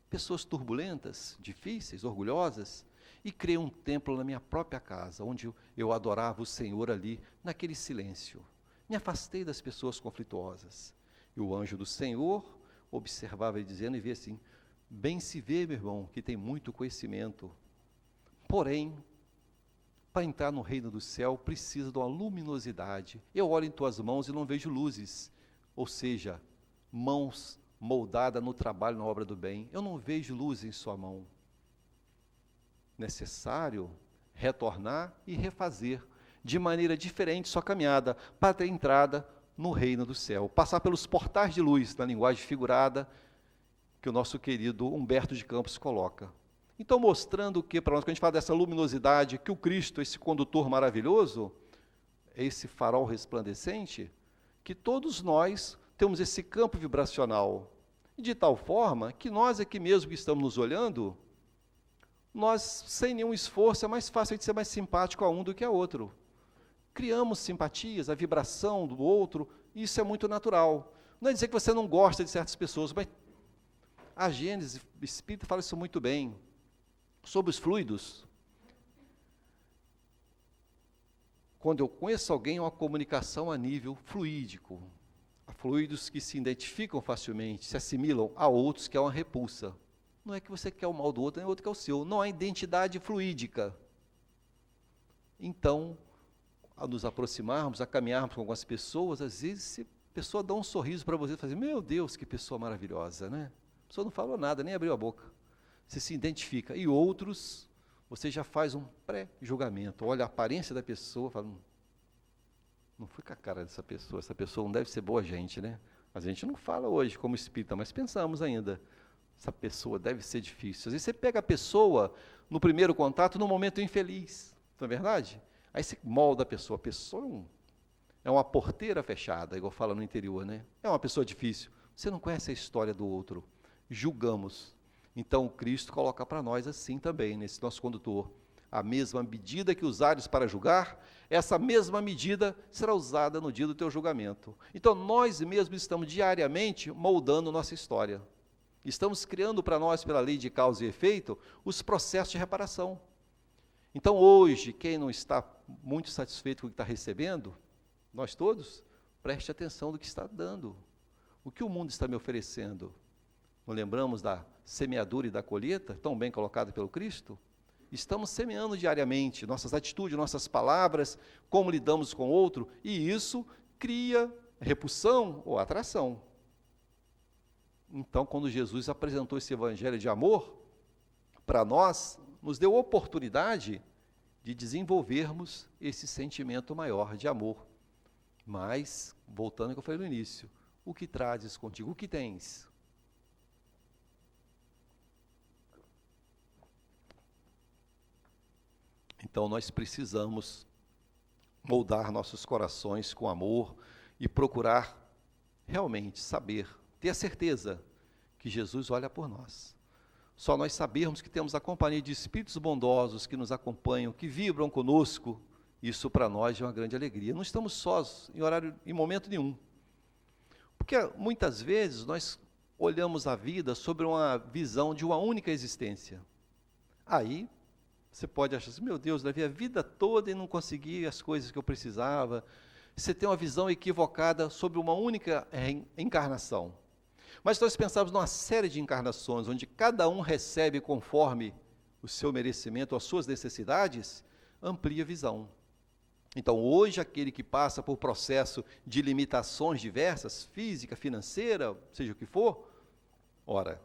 Pessoas turbulentas, difíceis, orgulhosas, e criei um templo na minha própria casa, onde eu adorava o Senhor ali, naquele silêncio. Me afastei das pessoas conflituosas. E o anjo do Senhor observava ele dizendo e via assim, bem se vê, meu irmão, que tem muito conhecimento. Porém, para entrar no reino do céu, precisa de uma luminosidade. Eu olho em tuas mãos e não vejo luzes. Ou seja, mãos moldadas no trabalho, na obra do bem. Eu não vejo luz em sua mão. Necessário retornar e refazer de maneira diferente sua caminhada, para ter entrada no reino do céu. Passar pelos portais de luz, na linguagem figurada, que o nosso querido Humberto de Campos coloca. Então, mostrando que, para nós, quando a gente fala dessa luminosidade, que o Cristo, esse condutor maravilhoso, é esse farol resplandecente, que todos nós temos esse campo vibracional, de tal forma que nós aqui mesmo que estamos nos olhando, nós, sem nenhum esforço, é mais fácil de ser mais simpático a um do que a outro. Criamos simpatias, a vibração do outro, isso é muito natural. Não é dizer que você não gosta de certas pessoas, mas a Gênesis Espírita fala isso muito bem. Sobre os fluidos, quando eu conheço alguém, é uma comunicação a nível fluídico. Há fluidos que se identificam facilmente, se assimilam a outros que é uma repulsa. Não é que você quer o mal do outro, nem o outro quer o seu. Não há identidade fluídica. Então, ao nos aproximarmos, a caminharmos com algumas pessoas, às vezes a pessoa dá um sorriso para você e fala assim, meu Deus, que pessoa maravilhosa, né? A pessoa não falou nada, nem abriu a boca. Você se identifica. E outros, você já faz um pré-julgamento. Olha a aparência da pessoa, fala, não fui com a cara dessa pessoa, essa pessoa não deve ser boa gente, né? A gente não fala hoje como espírita, mas pensamos ainda, essa pessoa deve ser difícil. Às vezes você pega a pessoa no primeiro contato num momento infeliz, não é verdade? Aí você molda a pessoa é uma porteira fechada, igual fala no interior, né? É uma pessoa difícil. Você não conhece a história do outro. Julgamos. Então, o Cristo coloca para nós assim também, nesse nosso condutor. A mesma medida que usares para julgar, essa mesma medida será usada no dia do teu julgamento. Então, nós mesmos estamos diariamente moldando nossa história. Estamos criando para nós, pela lei de causa e efeito, os processos de reparação. Então, hoje, quem não está muito satisfeito com o que está recebendo, nós todos, preste atenção do que está dando. O que o mundo está me oferecendo? Não lembramos da semeadura e da colheita, tão bem colocada pelo Cristo? Estamos semeando diariamente nossas atitudes, nossas palavras, como lidamos com o outro, e isso cria repulsão ou atração. Então, quando Jesus apresentou esse evangelho de amor, para nós, nos deu oportunidade de desenvolvermos esse sentimento maior de amor. Mas, voltando ao que eu falei no início, o que trazes contigo? O que tens? Então, nós precisamos moldar nossos corações com amor e procurar realmente saber, ter a certeza que Jesus olha por nós. Só nós sabermos que temos a companhia de espíritos bondosos que nos acompanham, que vibram conosco, isso para nós é uma grande alegria. Não estamos sós em momento nenhum. Porque muitas vezes nós olhamos a vida sobre uma visão de uma única existência. Aí você pode achar assim, meu Deus, levei a vida toda e não consegui as coisas que eu precisava. Você tem uma visão equivocada sobre uma única encarnação. Mas nós pensamos numa série de encarnações, onde cada um recebe conforme o seu merecimento, as suas necessidades, amplia a visão. Então, hoje, aquele que passa por processo de limitações diversas, física, financeira, seja o que for, ora,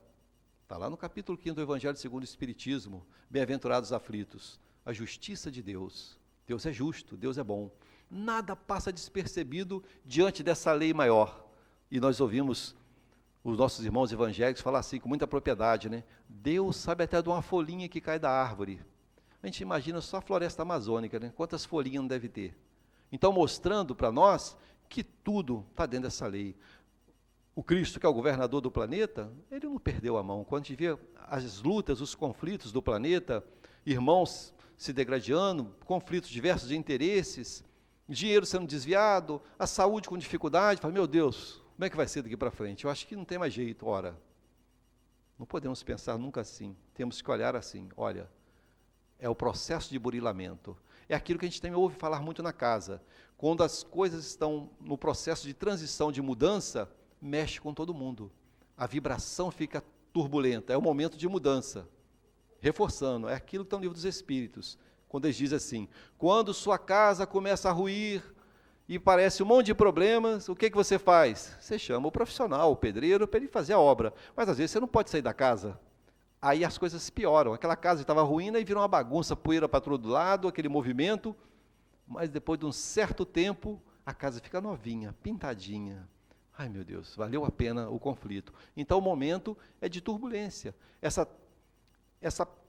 está lá no capítulo 5 do Evangelho segundo o Espiritismo, bem-aventurados aflitos, a justiça de Deus. Deus é justo, Deus é bom. Nada passa despercebido diante dessa lei maior. E nós ouvimos os nossos irmãos evangélicos falar assim com muita propriedade, né? Deus sabe até de uma folhinha que cai da árvore. A gente imagina só a floresta amazônica, né? Quantas folhinhas não deve ter. Então, mostrando para nós que tudo está dentro dessa lei. O Cristo, que é o governador do planeta, ele não perdeu a mão. Quando a gente vê as lutas, os conflitos do planeta, irmãos se degradando, conflitos diversos de interesses, dinheiro sendo desviado, a saúde com dificuldade, fala, meu Deus, como é que vai ser daqui para frente? Eu acho que não tem mais jeito. Ora, não podemos pensar nunca assim, temos que olhar assim, olha, é o processo de burilamento, é aquilo que a gente também ouve falar muito na casa, quando as coisas estão no processo de transição, de mudança, mexe com todo mundo, a vibração fica turbulenta, é o momento de mudança, reforçando, é aquilo que está no livro dos Espíritos, quando eles dizem assim, quando sua casa começa a ruir, e parece um monte de problemas, o que você faz? Você chama o profissional, o pedreiro, para ele fazer a obra. Mas às vezes você não pode sair da casa. Aí as coisas pioram. Aquela casa estava ruim e virou uma bagunça, poeira para todo lado, aquele movimento. Mas depois de um certo tempo, a casa fica novinha, pintadinha. Ai meu Deus, valeu a pena o conflito. Então o momento é de turbulência. Essa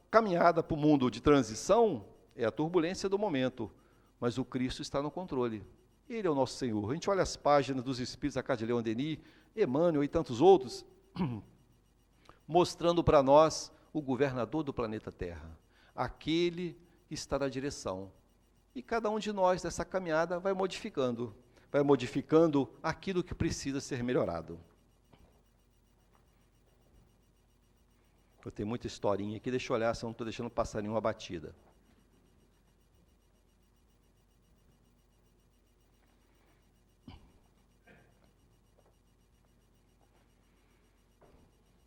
caminhada para o mundo de transição é a turbulência do momento. Mas o Cristo está no controle. Ele é o nosso Senhor. A gente olha as páginas dos Espíritos da Casa de Leon Denis, Emmanuel e tantos outros, mostrando para nós o governador do planeta Terra, aquele que está na direção. E cada um de nós, nessa caminhada, vai modificando aquilo que precisa ser melhorado. Eu tenho muita historinha aqui, deixa eu olhar se eu não estou deixando passar nenhuma batida.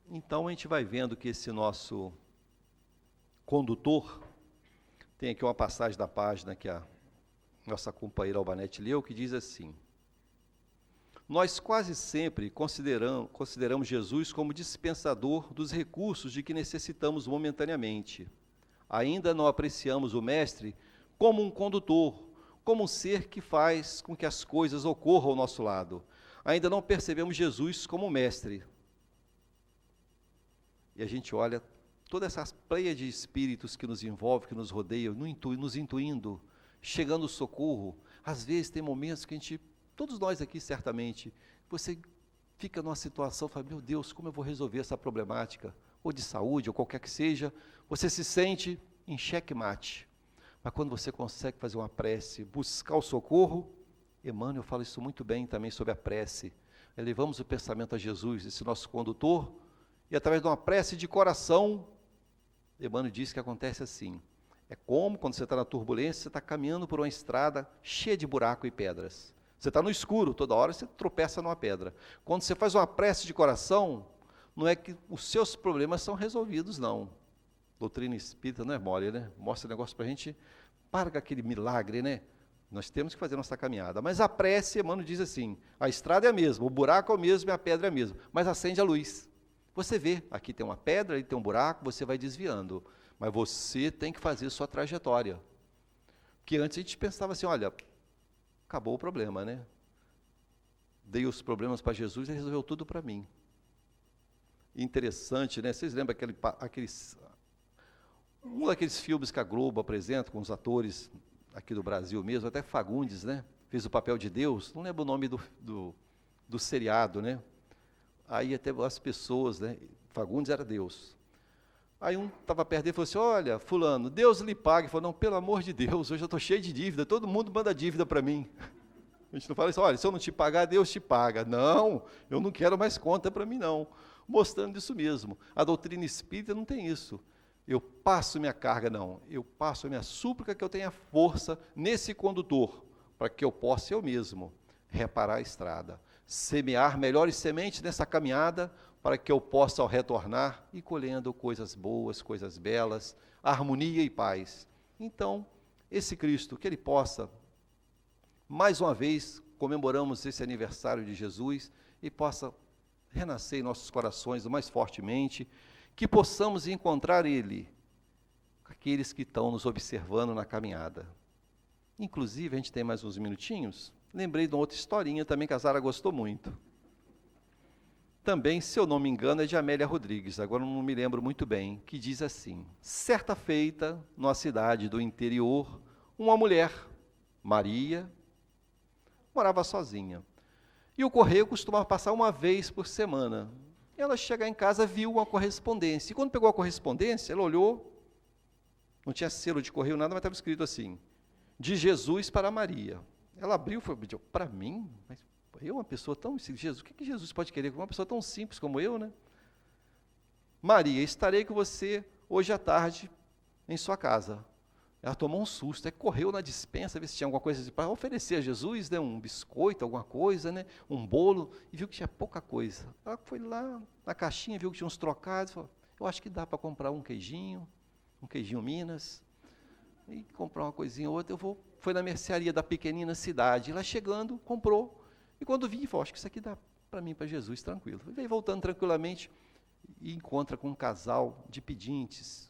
Então, a gente vai vendo que esse nosso condutor, tem aqui uma passagem da página que a nossa companheira Albanete leu, que diz assim, nós quase sempre consideramos Jesus como dispensador dos recursos de que necessitamos momentaneamente. Ainda não apreciamos o Mestre como um condutor, como um ser que faz com que as coisas ocorram ao nosso lado. Ainda não percebemos Jesus como Mestre. E a gente olha toda essa pleia de espíritos que nos envolve, que nos rodeia, nos intuindo, chegando o socorro. Às vezes tem momentos que a gente, todos nós aqui certamente, você fica numa situação, fala, meu Deus, como eu vou resolver essa problemática? Ou de saúde, ou qualquer que seja, você se sente em xeque-mate. Mas quando você consegue fazer uma prece, buscar o socorro, Emmanuel fala isso muito bem também sobre a prece. Elevamos o pensamento a Jesus, esse nosso condutor, e através de uma prece de coração, Emmanuel diz que acontece assim, é como quando você está na turbulência, você está caminhando por uma estrada cheia de buraco e pedras, você está no escuro, toda hora você tropeça numa pedra, quando você faz uma prece de coração, não é que os seus problemas são resolvidos, não, doutrina espírita não é mole, né? Mostra o negócio para a gente, para com aquele milagre, né? Nós temos que fazer nossa caminhada, mas a prece, Emmanuel diz assim, a estrada é a mesma, o buraco é o mesmo e a pedra é a mesma, mas acende a luz. Você vê, aqui tem uma pedra, ali tem um buraco, você vai desviando. Mas você tem que fazer sua trajetória. Porque antes a gente pensava assim, olha, acabou o problema, né? Dei os problemas para Jesus e ele resolveu tudo para mim. Interessante, né? Vocês lembram um daqueles filmes que a Globo apresenta com os atores aqui do Brasil mesmo, até Fagundes, né? Fez o papel de Deus, não lembro o nome do seriado, né? Aí até as pessoas, né? Fagundes era Deus. Aí um estava perto dele e falou assim, olha, fulano, Deus lhe pague. Ele falou, não, pelo amor de Deus, hoje eu estou cheio de dívida, todo mundo manda dívida para mim. A gente não fala assim, olha, se eu não te pagar, Deus te paga. Não, eu não quero mais conta para mim, não. Mostrando isso mesmo. A doutrina espírita não tem isso. Eu passo minha carga, não. Eu passo a minha súplica que eu tenha força nesse condutor, para que eu possa eu mesmo reparar a estrada, semear melhores sementes nessa caminhada, para que eu possa, ao retornar, ir colhendo coisas boas, coisas belas, harmonia e paz. Então, esse Cristo, que Ele possa, mais uma vez, comemoramos esse aniversário de Jesus, e possa renascer em nossos corações o mais fortemente, que possamos encontrar Ele, aqueles que estão nos observando na caminhada. Inclusive, a gente tem mais uns minutinhos, lembrei de uma outra historinha também que a Zara gostou muito. Também, se eu não me engano, é de Amélia Rodrigues, agora não me lembro muito bem, que diz assim, certa feita, numa cidade do interior, uma mulher, Maria, morava sozinha. E o correio costumava passar uma vez por semana. Ela chega em casa, viu uma correspondência. E quando pegou a correspondência, ela olhou, não tinha selo de correio, nada, mas estava escrito assim, de Jesus para Maria. Ela abriu e falou, para mim? Mas eu, uma pessoa tão... Jesus, o que Jesus pode querer com uma pessoa tão simples como eu, né? Maria, estarei com você hoje à tarde em sua casa. Ela tomou um susto, aí correu na despensa, ver se tinha alguma coisa para oferecer a Jesus, né, um biscoito, alguma coisa, né, um bolo, e viu que tinha pouca coisa. Ela foi lá na caixinha, viu que tinha uns trocados, falou, eu acho que dá para comprar um queijinho Minas, e comprar uma coisinha ou outra, foi na mercearia da pequenina cidade, lá chegando, comprou, e quando vi, falou, acho que isso aqui dá para mim, para Jesus, tranquilo. E veio voltando tranquilamente, e encontra com um casal de pedintes,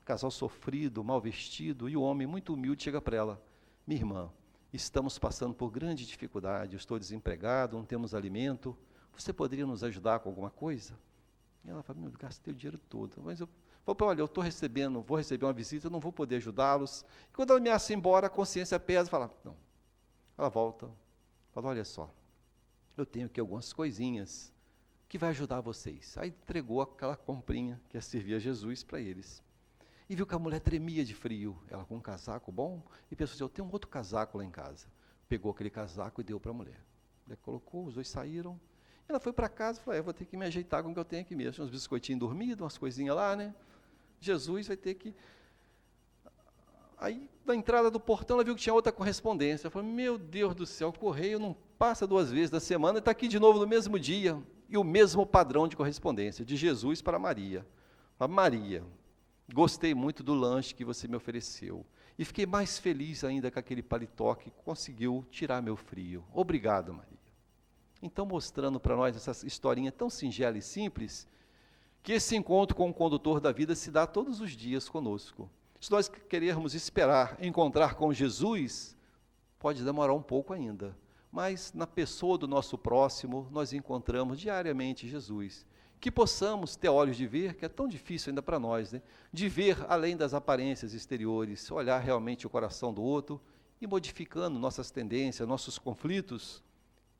casal sofrido, mal vestido, e o homem muito humilde chega para ela, minha irmã, estamos passando por grande dificuldade, eu estou desempregado, não temos alimento, você poderia nos ajudar com alguma coisa? E ela fala, gastei o dinheiro todo, mas eu falei, olha, eu vou receber uma visita, eu não vou poder ajudá-los. E quando ela ameaça ir embora, a consciência pesa e fala, não. Ela volta, fala, olha só, eu tenho aqui algumas coisinhas que vai ajudar vocês. Aí entregou aquela comprinha que ia servir a Jesus para eles. E viu que a mulher tremia de frio, ela com um casaco bom, e pensou assim, eu tenho um outro casaco lá em casa. Pegou aquele casaco e deu para a mulher. A mulher colocou, os dois saíram. Ela foi para casa e falou, eu vou ter que me ajeitar com o que eu tenho aqui mesmo. Tinha uns biscoitinhos dormidos, umas coisinhas lá, né? Jesus vai ter que... Aí, na entrada do portão, ela viu que tinha outra correspondência. Ela falou, meu Deus do céu, o correio não passa 2 vezes da semana, está aqui de novo no mesmo dia. E o mesmo padrão de correspondência, de Jesus para Maria. Maria, gostei muito do lanche que você me ofereceu. E fiquei mais feliz ainda com aquele paletó que conseguiu tirar meu frio. Obrigado, Maria. Então, mostrando para nós essa historinha tão singela e simples, que esse encontro com o condutor da vida se dá todos os dias conosco. Se nós querermos esperar encontrar com Jesus, pode demorar um pouco ainda, mas na pessoa do nosso próximo, nós encontramos diariamente Jesus. Que possamos ter olhos de ver, que é tão difícil ainda para nós, né? De ver além das aparências exteriores, olhar realmente o coração do outro e modificando nossas tendências, nossos conflitos,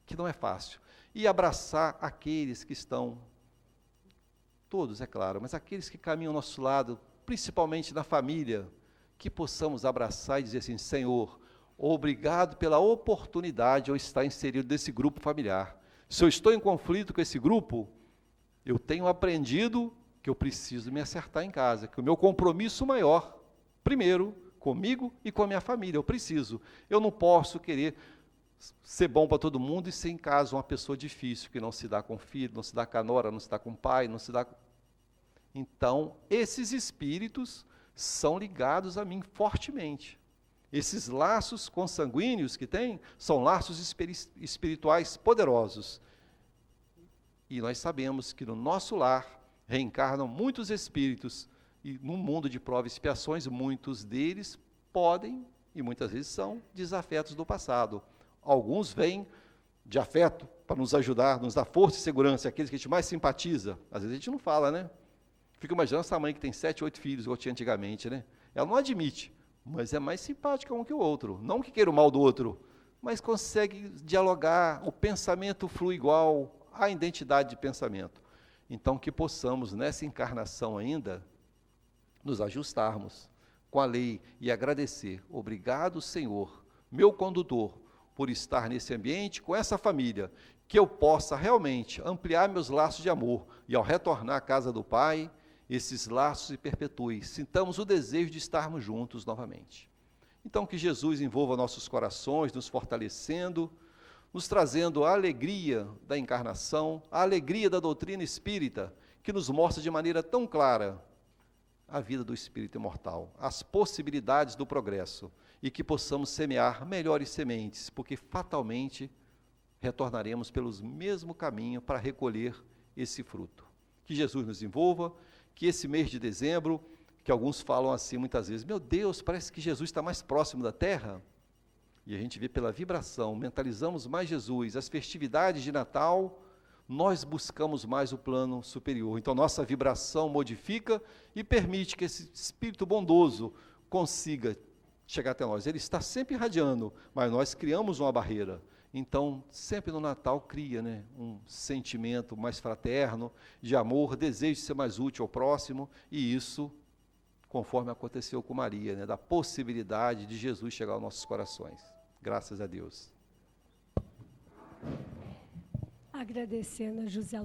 que não é fácil. E abraçar aqueles que estão, todos, é claro, mas aqueles que caminham ao nosso lado, principalmente na família, que possamos abraçar e dizer assim, Senhor, obrigado pela oportunidade de eu estar inserido nesse grupo familiar. Se eu estou em conflito com esse grupo, eu tenho aprendido que eu preciso me acertar em casa, que o meu compromisso maior, primeiro, comigo e com a minha família, eu não posso querer ser bom para todo mundo e ser em casa uma pessoa difícil, que não se dá com o filho, não se dá com a nora, não se dá com o pai, não se dá... Então, esses espíritos são ligados a mim fortemente. Esses laços consanguíneos que tem, são laços espirituais poderosos. E nós sabemos que no nosso lar reencarnam muitos espíritos, e no mundo de provas e expiações, muitos deles podem, e muitas vezes são, desafetos do passado. Alguns vêm de afeto para nos ajudar, nos dar força e segurança, aqueles que a gente mais simpatiza. Às vezes a gente não fala, né? Fica imaginando essa mãe que tem 7, 8 filhos, igual tinha antigamente, né? Ela não admite, mas é mais simpática um que o outro. Não que queira o mal do outro, mas consegue dialogar, o pensamento flui igual, a identidade de pensamento. Então, que possamos, nessa encarnação ainda, nos ajustarmos com a lei e agradecer. Obrigado, Senhor, meu condutor, por estar nesse ambiente, com essa família, que eu possa realmente ampliar meus laços de amor e, ao retornar à casa do Pai, esses laços se perpetuem. Sintamos o desejo de estarmos juntos novamente. Então, que Jesus envolva nossos corações, nos fortalecendo, nos trazendo a alegria da encarnação, a alegria da doutrina espírita, que nos mostra de maneira tão clara a vida do espírito imortal, as possibilidades do progresso, e que possamos semear melhores sementes, porque fatalmente retornaremos pelo mesmo caminho para recolher esse fruto. Que Jesus nos envolva, que esse mês de dezembro, que alguns falam assim muitas vezes, meu Deus, parece que Jesus está mais próximo da terra. E a gente vê pela vibração, mentalizamos mais Jesus, as festividades de Natal, nós buscamos mais o plano superior. Então, nossa vibração modifica e permite que esse Espírito bondoso consiga chegar até nós. Ele está sempre irradiando, mas nós criamos uma barreira. Então, sempre no Natal cria, né, um sentimento mais fraterno, de amor, desejo de ser mais útil ao próximo, e isso, conforme aconteceu com Maria, né, da possibilidade de Jesus chegar aos nossos corações. Graças a Deus. Agradecendo a José